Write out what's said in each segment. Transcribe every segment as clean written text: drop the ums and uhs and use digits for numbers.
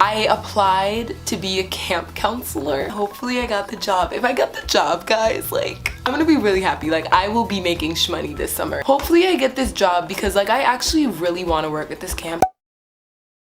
I applied to be a camp counselor. Hopefully I got the job. If I got the job, guys, like, I'm gonna be really happy. Like, I will be making shmoney this summer. Hopefully I get this job because, like, I actually really want to work at this camp.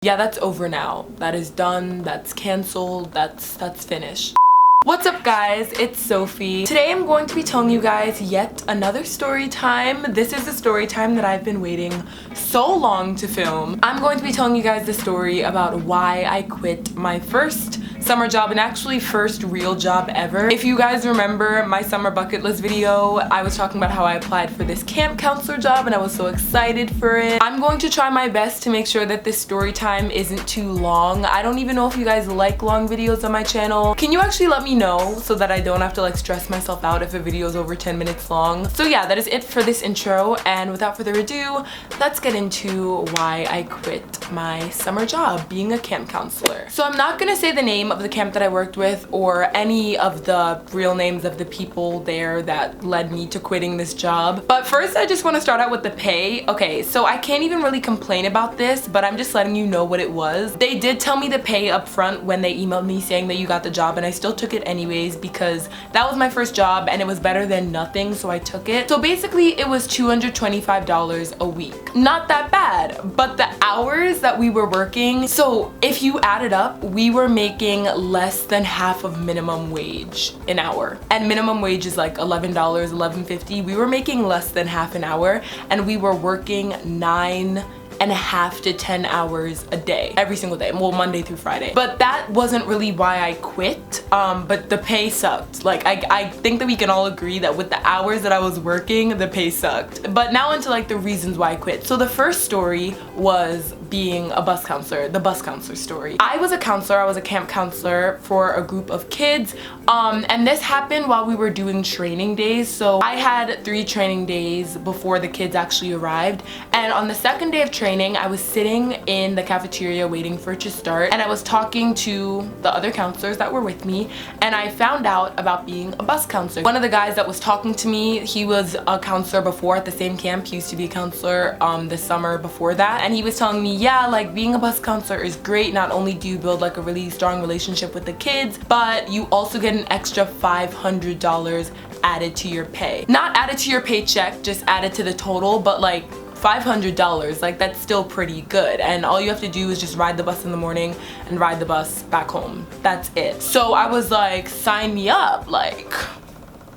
Yeah, that's over now. That is done. That's canceled. That's finished. What's up, guys? It's Sophie. Today I'm going to be telling you guys yet another story time. This is the story time that I've been waiting so long to film. I'm going to be telling you guys the story about why I quit my first summer job and actually first real job ever. If you guys remember my summer bucket list video, I was talking about how I applied for this camp counselor job and I was so excited for it. I'm going to try my best to make sure that this story time isn't too long. I don't even know if you guys like long videos on my channel. Can you actually let me know so that I don't have to like stress myself out if a video is over 10 minutes long? So yeah, that is it for this intro, and without further ado, let's get into why I quit my summer job being a camp counselor. So I'm not gonna say the name of the camp that I worked with or any of the real names of the people there that led me to quitting this job. But first, I just want to start out with the pay. Okay, so I can't even really complain about this, but I'm just letting you know what it was. They did tell me the pay up front when they emailed me saying that you got the job, and I still took it anyways because that was my first job and it was better than nothing, so I took it. So basically it was $225 a week. Not that bad, but the hours that we were working, so if you add it up, we were making less than half of minimum wage an hour, and minimum wage is like $11, $11.50. We were making less than half an hour, and we were working 9.5 to 10 hours a day, every single day, well, Monday through Friday. But that wasn't really why I quit, but the pay sucked. Like, I think that we can all agree that with the hours that I was working, the pay sucked. But now into like the reasons why I quit. So the first story was being a bus counselor, the bus counselor story. I was a counselor, I was a camp counselor for a group of kids, and this happened while we were doing training days. So I had 3 training days before the kids actually arrived, and on the second day of training, I was sitting in the cafeteria waiting for it to start, and I was talking to the other counselors that were with me, and I found out about being a bus counselor. One of the guys that was talking to me, he was a counselor before at the same camp. He used to be a counselor the summer before that, and he was telling me, yeah, like being a bus counselor is great. Not only do you build like a really strong relationship with the kids, but you also get an extra $500 added to your pay. Not added to your paycheck, just added to the total, but like $500, like that's still pretty good, and all you have to do is just ride the bus in the morning and ride the bus back home. That's it. So I was like, sign me up, like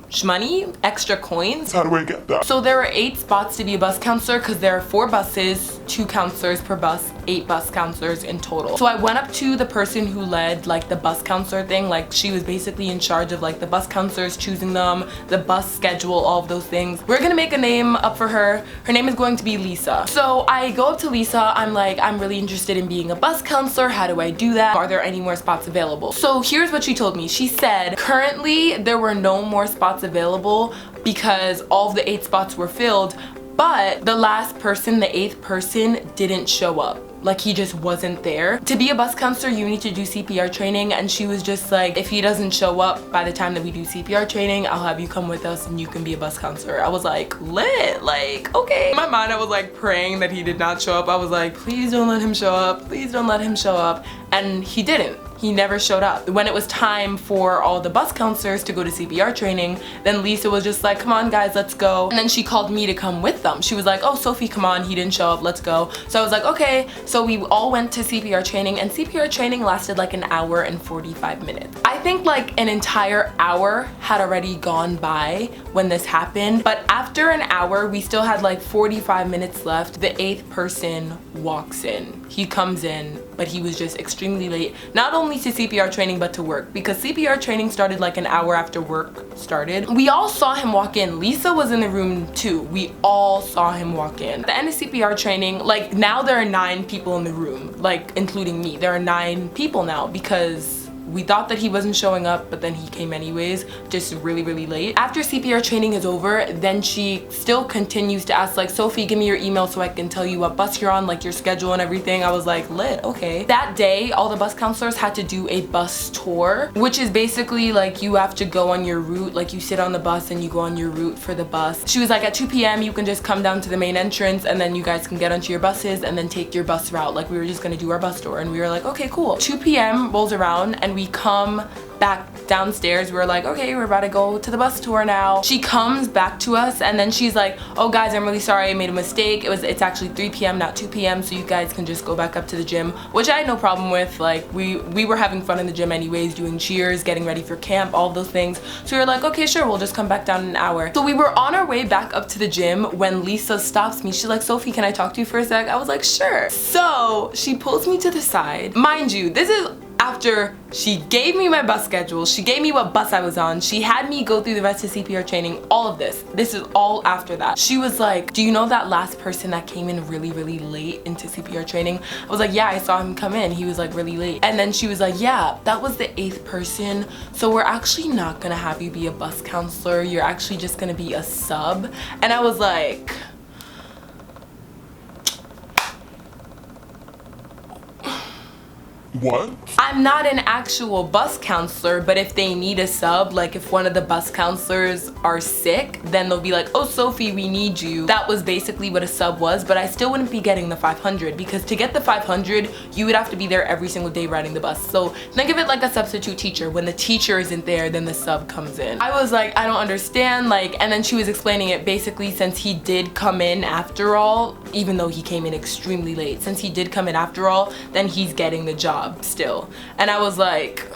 shmoney, extra coins. How do I get that? So there were 8 spots to be a bus counselor because there are 4 buses, 2 counselors per bus, 8 bus counselors in total. So I went up to the person who led like the bus counselor thing. Like, she was basically in charge of like the bus counselors, choosing them, the bus schedule, all of those things. We're gonna make a name up for her. Her name is going to be Lisa. So I go up to Lisa, I'm like, I'm really interested in being a bus counselor. How do I do that? Are there any more spots available? So here's what she told me. She said currently there were no more spots available because all of the 8 spots were filled, but the last person, the 8th person, didn't show up. Like, he just wasn't there. To be a bus counselor, you need to do CPR training, and she was just like, if he doesn't show up by the time that we do CPR training, I'll have you come with us and you can be a bus counselor. I was like, lit, like, okay. In my mind, I was like praying that he did not show up. I was like, please don't let him show up. Please don't let him show up. And he didn't. He never showed up. When it was time for all the bus counselors to go to CPR training, then Lisa was just like, come on guys, let's go. And then she called me to come with them. She was like, oh, Sophie, come on, he didn't show up, let's go. So I was like, okay. So we all went to CPR training, and CPR training lasted like an hour and 45 minutes. I think like an entire hour had already gone by when this happened, but after an hour, we still had like 45 minutes left. The 8th person walks in. He comes in, but he was just extremely late, not only to CPR training but to work, because CPR training started like an hour after work started. We all saw him walk in. Lisa was in the room too. We all saw him walk in. At the end of CPR training, like now there are 9 people in the room, like including me. There are 9 people now because we thought that he wasn't showing up, but then he came anyways, just really late. After CPR training is over, then she still continues to ask like, Sophie, give me your email so I can tell you what bus you're on, like your schedule and everything. I was like, lit, okay. That day, all the bus counselors had to do a bus tour, which is basically like you have to go on your route, like you sit on the bus and you go on your route for the bus. She was like, at 2 p.m. you can just come down to the main entrance and then you guys can get onto your buses and then take your bus route. Like we were just gonna do our bus tour, and we were like, okay, cool. 2 p.m. rolls around and we come back downstairs. We're like, okay, we're about to go to the bus tour now. She comes back to us and then she's like, oh guys, I'm really sorry, I made a mistake. It's actually 3 p.m. not 2 p.m. so you guys can just go back up to the gym, which I had no problem with. Like we were having fun in the gym anyways, doing cheers, getting ready for camp, all those things. So we were like, okay, sure, we'll just come back down in an hour. So we were on our way back up to the gym when Lisa stops me. She's like, Sophie, can I talk to you for a sec? I was like, sure. So she pulls me to the side. Mind you, this is after she gave me my bus schedule, she gave me what bus I was on, she had me go through the rest of CPR training, all of this. This is all after that. She was like, do you know that last person that came in really late into CPR training? I was like, yeah, I saw him come in. He was like really late. And then she was like, yeah, that was the 8th person. So we're actually not gonna have you be a bus counselor. You're actually just gonna be a sub. And I was like, what? I'm not an actual bus counselor, but if they need a sub, like if one of the bus counselors are sick, then they'll be like, oh Sophie, we need you. That was basically what a sub was, but I still wouldn't be getting the 500 because to get the 500, you would have to be there every single day riding the bus. So think of it like a substitute teacher. When the teacher isn't there, then the sub comes in. I was like, I don't understand, like, and then she was explaining it basically since he did come in after all, even though he came in extremely late, since he did come in after all, then he's getting the job still. And I was like,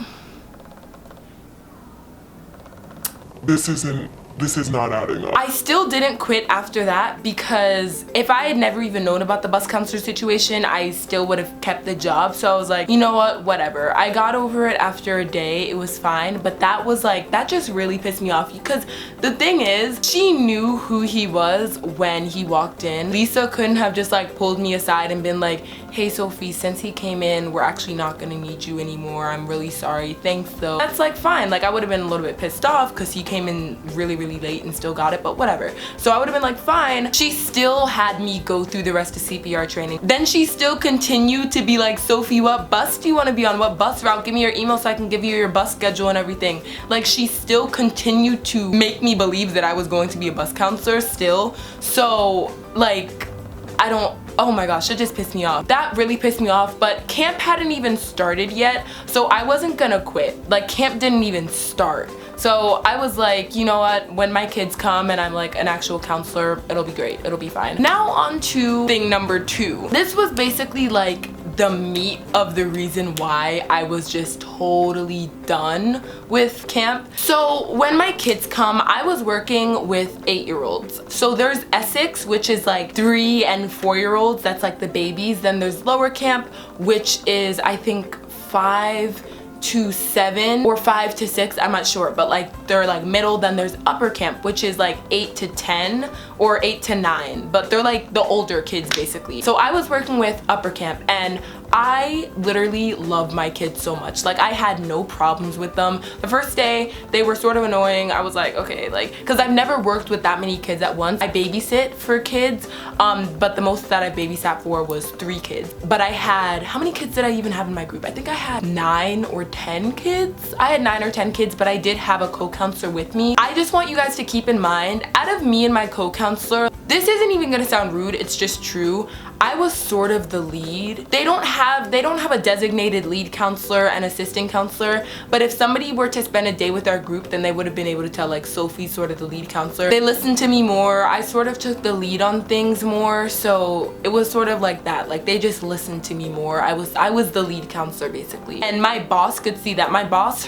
This is not adding up. I still didn't quit after that because if I had never even known about the bus counselor situation, I still would have kept the job. So I was like, you know what, whatever. I got over it after a day, it was fine, but that was like, that just really pissed me off because the thing is, she knew who he was when he walked in. Lisa couldn't have just like pulled me aside and been like, hey Sophie, since he came in, we're actually not gonna need you anymore. I'm really sorry, thanks though. That's like fine. Like I would have been a little bit pissed off because he came in really late and still got it, but whatever. So I would have been like, fine. She still had me go through the rest of CPR training. Then she still continued to be like, Sophie, what bus do you want to be on? What bus route? Give me your email so I can give you your bus schedule and everything. Like she still continued to make me believe that I was going to be a bus counselor still. So like, I don't, oh my gosh, it just pissed me off. That really pissed me off, but camp hadn't even started yet, so I wasn't gonna quit. Like camp didn't even start. So I was like, you know what, when my kids come and I'm like an actual counselor, it'll be great, it'll be fine. Now on to thing number 2. This was basically like the meat of the reason why I was just totally done with camp. So when my kids come, I was working with 8-year-olds. So there's Essex, which is like 3 and 4-year-olds, that's like the babies. Then there's lower camp, which is I think 5 to 7 or 5 to 6, I'm not sure, but like they're like middle. Then there's upper camp, which is like 8 to 10 or 8 to 9, but they're like the older kids basically. So I was working with upper camp and I literally love my kids so much. Like I had no problems with them. The first day they were sort of annoying. I was like, okay, like, because I've never worked with that many kids at once. I babysit for kids, but the most that I babysat for was 3 kids. But I had, how many kids did I even have in my group? I think I had 9 or 10 kids. I had 9 or 10 kids, but I did have a co-counselor with me. I just want you guys to keep in mind, out of me and my co-counselor, this isn't even gonna sound rude, it's just true, I was sort of the lead. They don't have a designated lead counselor and assistant counselor, but if somebody were to spend a day with our group, then they would have been able to tell like Sophie's sort of the lead counselor. They listened to me more. I sort of took the lead on things more, so it was sort of like that. Like they just listened to me more. I was the lead counselor basically. And my boss could see that. My boss,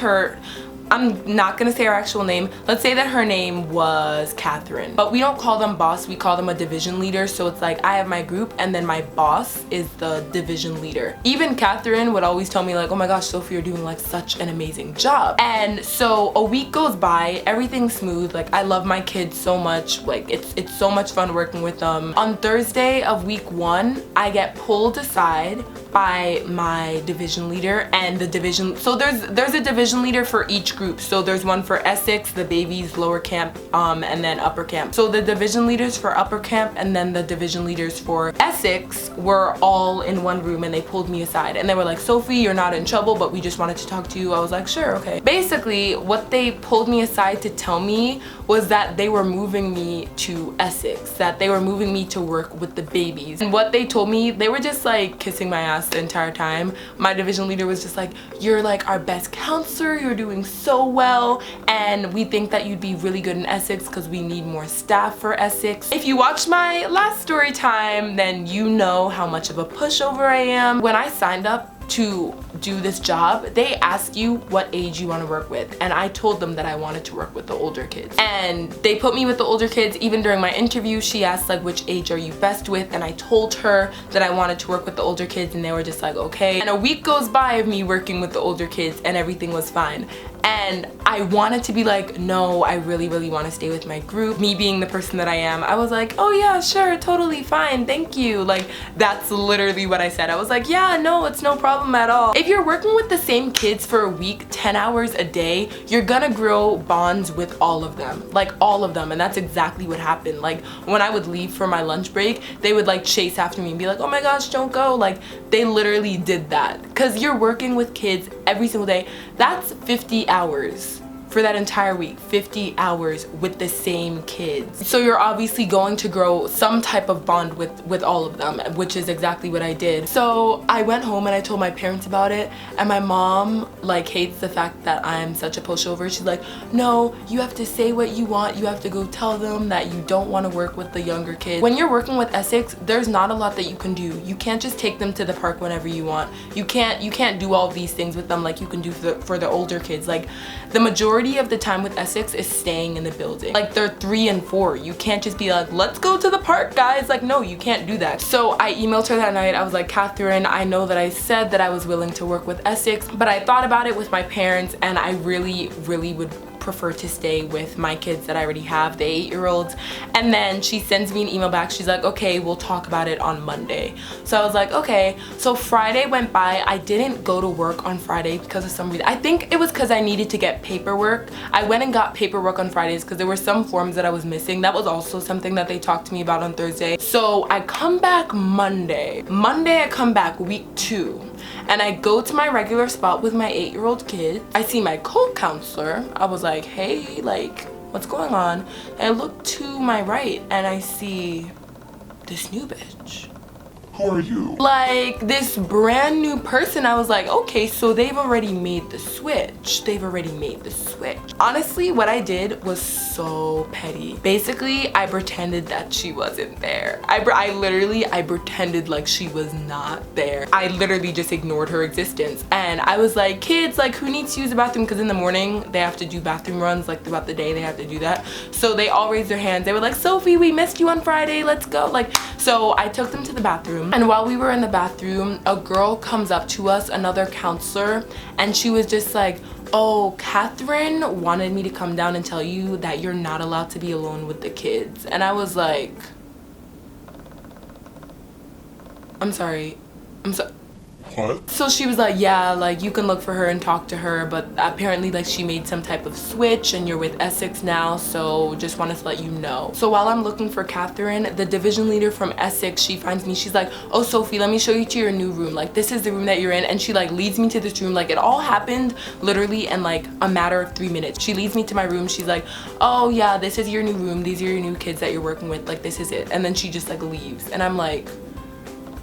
I'm not gonna say her actual name. Let's say that her name was Catherine. But we don't call them boss, we call them a division leader. So it's like I have my group and then my boss is the division leader. Even Catherine would always tell me like, oh my gosh, Sophie, you're doing like such an amazing job. And so a week goes by, everything's smooth. Like I love my kids so much. Like it's so much fun working with them. On Thursday of week 1, I get pulled aside by my division leader and the division. So there's a division leader for each group. So there's one for Essex, the babies, lower camp, and then upper camp. So the division leaders for upper camp and then the division leaders for Essex were all in one room, and they pulled me aside and they were like, Sophie, you're not in trouble, but we just wanted to talk to you. I was like, sure, okay. Basically what they pulled me aside to tell me was that they were moving me to Essex, that they were moving me to work with the babies. And what they told me, they were just like kissing my ass the entire time. My division leader was just like, you're like our best counselor, you're doing so well, and we think that you'd be really good in Essex because we need more staff for Essex. If you watched my last story time, then you know how much of a pushover I am. When I signed up to do this job, they ask you what age you want to work with, and I told them that I wanted to work with the older kids, and they put me with the older kids. Even during my interview, she asked like, which age are you best with, and I told her that I wanted to work with the older kids, and they were just like, okay. And a week goes by of me working with the older kids and everything was fine. And I wanted to be like, no, I really want to stay with my group. Me being the person that I am, I was like, oh yeah, sure, totally fine, thank you. Like that's literally what I said. I was like, yeah, no, it's no problem at all. If you're working with the same kids for a week, 10 hours a day, you're gonna grow bonds with all of them, like all of them. And that's exactly what happened. Like when I would leave for my lunch break, they would like chase after me and be like, oh my gosh, don't go. Like they literally did that because you're working with kids every single day. That's 50 hours for that entire week, 50 hours with the same kids. So you're obviously going to grow some type of bond with all of them, which is exactly what I did. So I went home and I told my parents about it, and my mom like hates the fact that I'm such a pushover. She's like, no, you have to say what you want. You have to go tell them that you don't want to work with the younger kids. When you're working with Essex, there's not a lot that you can do. You can't just take them to the park whenever you want. You can't do all of these things with them like you can do for the older kids. Like the majority of the time with Essex is staying in the building. Like they're 3 and 4. You can't just be like, let's go to the park, guys. Like no, you can't do that. So I emailed her that night. I was like, Catherine, I know that I said that I was willing to work with Essex, but I thought about it with my parents, and I really would prefer to stay with my kids that I already have, the 8-year-olds. And then she sends me an email back. She's like, okay, we'll talk about it on Monday. So I was like, okay. So Friday went by. I didn't go to work on Friday because of some reason. I think it was because I needed to get paperwork. I went and got paperwork on Fridays because there were some forms that I was missing. That was also something that they talked to me about on Thursday. So I come back Monday. I come back week 2. And I go to my regular spot with my 8-year-old kid. I see my co-counselor. I was like, hey, like, what's going on? And I look to my right and I see this new bitch. Who are you? Like this brand new person. I was like, okay, so they've already made the switch. Honestly, what I did was so petty. Basically, I pretended that she wasn't there. I pretended like she was not there. I literally just ignored her existence. And I was like, kids, like who needs to use the bathroom? Because in the morning they have to do bathroom runs, like throughout the day they have to do that. So they all raised their hands. They were like, Sophie, we missed you on Friday, let's go. Like, so I took them to the bathroom. And while we were in the bathroom, a girl comes up to us, another counselor, and she was just like, oh, Catherine wanted me to come down and tell you that you're not allowed to be alone with the kids. And I was like, I'm sorry. What? So she was like, yeah, like you can look for her and talk to her, but apparently like she made some type of switch and you're with Essex now, so just wanted to let you know. So while I'm looking for Catherine, the division leader from Essex, she finds me. She's like, oh, Sophie, let me show you to your new room. Like this is the room that you're in. And she like leads me to this room. Like it all happened literally in like a matter of 3 minutes. She leads me to my room. She's like, oh yeah, this is your new room. These are your new kids that you're working with. Like this is it. And then she just like leaves. And I'm like,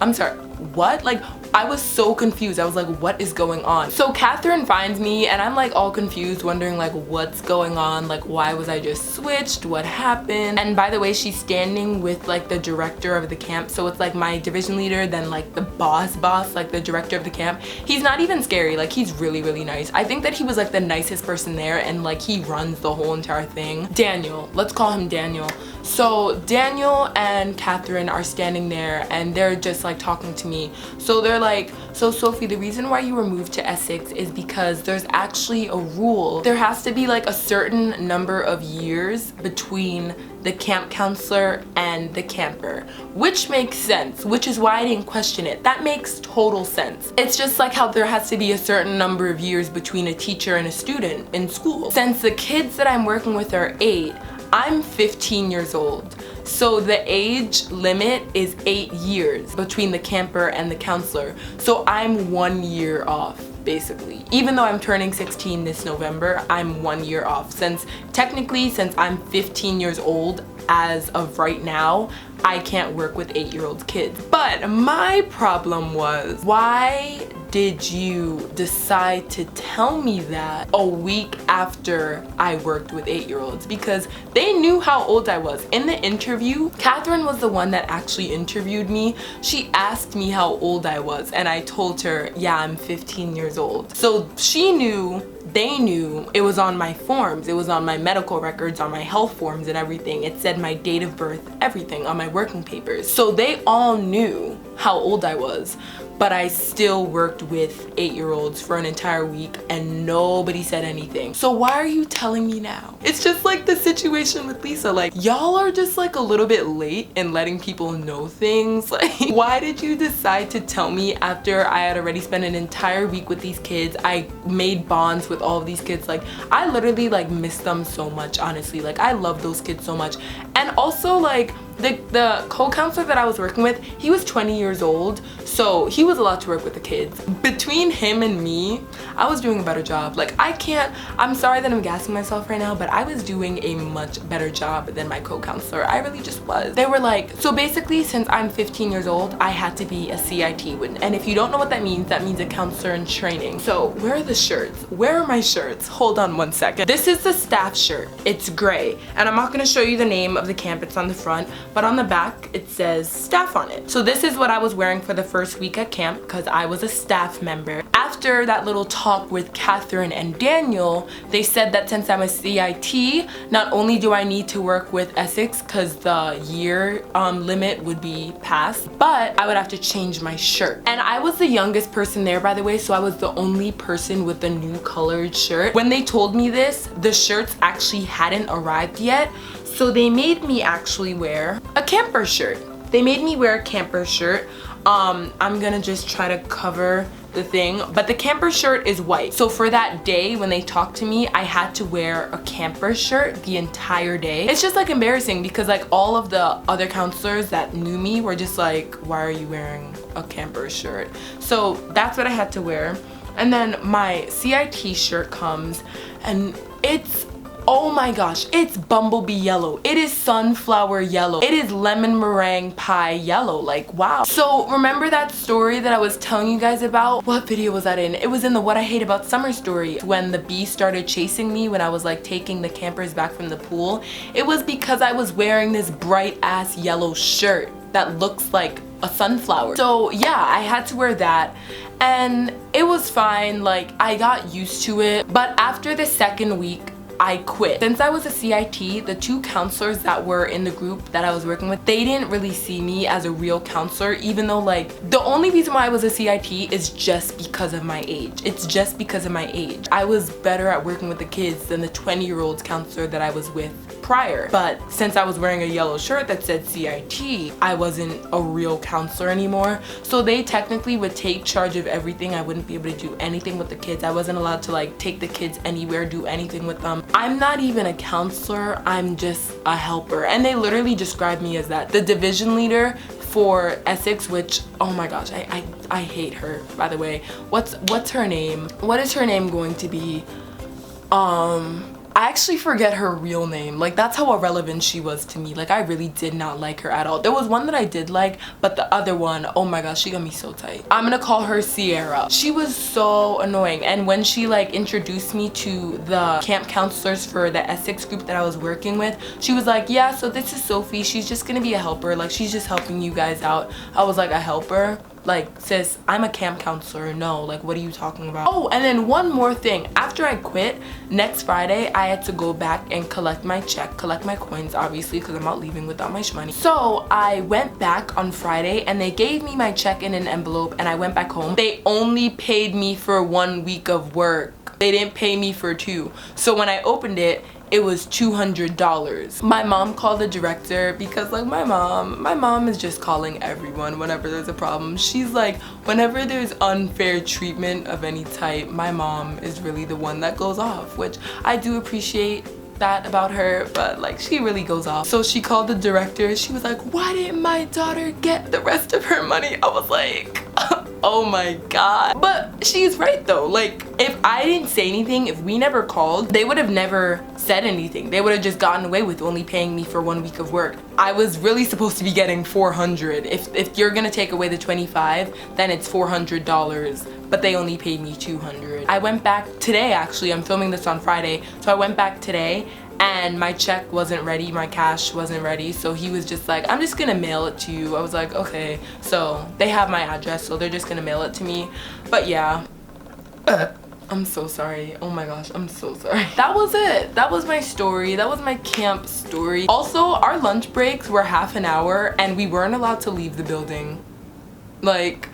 I'm sorry. what? Like, I was so confused. I was like, what is going on? So Catherine finds me and I'm like all confused, wondering like what's going on, like why was I just switched, what happened? And by the way, she's standing with like the director of the camp, so it's like my division leader, then like the boss, like the director of the camp. He's not even scary, like he's really nice. I think that he was like the nicest person there, and like he runs the whole entire thing. Daniel, let's call him Daniel. So Daniel and Catherine are standing there and they're just like talking to me. So they're like, so Sophie, the reason why you were moved to Essex is because there's actually a rule. There has to be like a certain number of years between the camp counselor and the camper, which makes sense, which is why I didn't question it. That makes total sense. It's just like how there has to be a certain number of years between a teacher and a student in school. Since the kids that I'm working with are 8, I'm 15 years old. So the age limit is 8 years between the camper and the counselor. So I'm 1 year off, basically. Even though I'm turning 16 this November, I'm 1 year off. Since I'm 15 years old as of right now, I can't work with 8-year-old kids. But my problem was, why did you decide to tell me that a week after I worked with 8-year-olds? Because they knew how old I was. In the interview, Catherine was the one that actually interviewed me. She asked me how old I was and I told her, yeah, I'm 15 years old. So she knew, they knew, it was on my forms, it was on my medical records, on my health forms and everything. It said my date of birth, everything on my working papers. So they all knew how old I was. But I still worked with 8-year-olds for an entire week and nobody said anything. So why are you telling me now? It's just like the situation with Lisa. Like, y'all are just like a little bit late in letting people know things. Like, why did you decide to tell me after I had already spent an entire week with these kids? I made bonds with all of these kids. Like, I literally like miss them so much, honestly. Like, I love those kids so much. And also like, the co-counselor that I was working with, he was 20 years old, so he was allowed to work with the kids. Between him and me, I was doing a better job. Like, I'm sorry that I'm gassing myself right now, but I was doing a much better job than my co-counselor. I really just was. They were like, so basically since I'm 15 years old, I had to be a CIT, and if you don't know what that means a counselor in training. So where are the shirts? Where are my shirts? Hold on one second. This is the staff shirt. It's gray, and I'm not gonna show you the name of the camp, it's on the front, but on the back it says staff on it. So this is what I was wearing for the first week at camp because I was a staff member. After that little talk with Catherine and Daniel, they said that since I'm a CIT, not only do I need to work with Essex because the year limit would be passed, but I would have to change my shirt. And I was the youngest person there, by the way, so I was the only person with the new colored shirt. When they told me this, the shirts actually hadn't arrived yet. So they made me actually wear a camper shirt. They made me wear a camper shirt. I'm gonna just try to cover the thing, but the camper shirt is white. So for that day when they talked to me, I had to wear a camper shirt the entire day. It's just like embarrassing because like all of the other counselors that knew me were just like, why are you wearing a camper shirt? So that's what I had to wear. And then my CIT shirt comes and it's, oh my gosh, it's bumblebee yellow. It is sunflower yellow. It is lemon meringue pie yellow. Like, wow. So remember that story that I was telling you guys about? What video was that in? It was in the What I Hate About Summer story when the bee started chasing me when I was like taking the campers back from the pool. It was because I was wearing this bright ass yellow shirt that looks like a sunflower. So yeah, I had to wear that and it was fine. Like, I got used to it. But after the second week, I quit. Since I was a CIT, the 2 counselors that were in the group that I was working with, they didn't really see me as a real counselor, even though like the only reason why I was a CIT is just because of my age. It's just because of my age. I was better at working with the kids than the 20-year-old counselor that I was with prior. But since I was wearing a yellow shirt that said CIT, I wasn't a real counselor anymore. So they technically would take charge of everything. I wouldn't be able to do anything with the kids. I wasn't allowed to like take the kids anywhere, do anything with them. I'm not even a counselor, I'm just a helper. And they literally described me as that. The division leader for Essex, which, oh my gosh, I hate her, by the way. What's her name? What is her name going to be? I actually forget her real name. Like, that's how irrelevant she was to me. Like, I really did not like her at all. There was one that I did like, but the other one, oh my gosh, she got me so tight. I'm gonna call her Sierra. She was so annoying, and when she like introduced me to the camp counselors for the Essex group that I was working with, she was like, yeah, so this is Sophie. She's just gonna be a helper. Like, she's just helping you guys out. I was like, a helper? Like, sis, I'm a camp counselor. No, like, what are you talking about? Oh, and then one more thing. After I quit, next Friday, I had to go back and collect my check, collect my coins, obviously, because I'm not leaving without my money. So I went back on Friday, and they gave me my check in an envelope, and I went back home. They only paid me for 1 week of work. They didn't pay me for 2. So when I opened it, it was $200. My mom called the director because like my mom is just calling everyone whenever there's a problem. She's like, whenever there's unfair treatment of any type, my mom is really the one that goes off, which I do appreciate that about her, but like she really goes off. So she called the director. She was like, why didn't my daughter get the rest of her money? I was like, oh my god. But she's right though. Like, if I didn't say anything, if we never called, they would have never said anything. They would have just gotten away with only paying me for 1 week of work. I was really supposed to be getting $400. If you're gonna take away the $25, then it's $400, but they only paid me $200. I went back today, actually. I'm filming this on Friday, so I went back today and my check wasn't ready, my cash wasn't ready, so he was just like, I'm just gonna mail it to you. I was like, okay. So they have my address, so they're just gonna mail it to me. But yeah, I'm so sorry. Oh my gosh, I'm so sorry. That was it. That was my story. That was my camp story. Also, our lunch breaks were half an hour and we weren't allowed to leave the building. Like,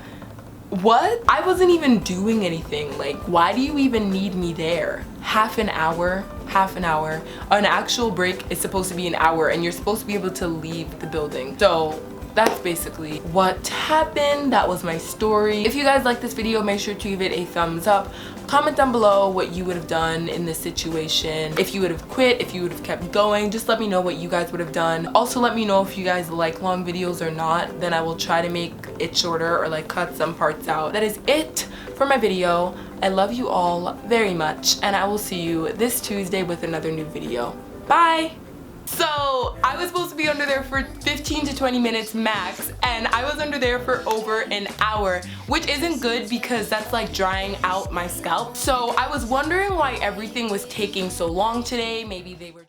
what? I wasn't even doing anything. Like, why do you even need me there? Half an hour? Half an hour. An actual break is supposed to be an hour and you're supposed to be able to leave the building. So that's basically what happened. That was my story. If you guys like this video, make sure to give it a thumbs up. Comment down below what you would have done in this situation. If you would have quit, if you would have kept going, just let me know what you guys would have done. Also, let me know if you guys like long videos or not. Then I will try to make it shorter or like cut some parts out. That is it for my video. I love you all very much and I will see you this Tuesday with another new video. Bye! So I was supposed to be under there for 15 to 20 minutes max and I was under there for over an hour, which isn't good because that's like drying out my scalp. So I was wondering why everything was taking so long today. Maybe they were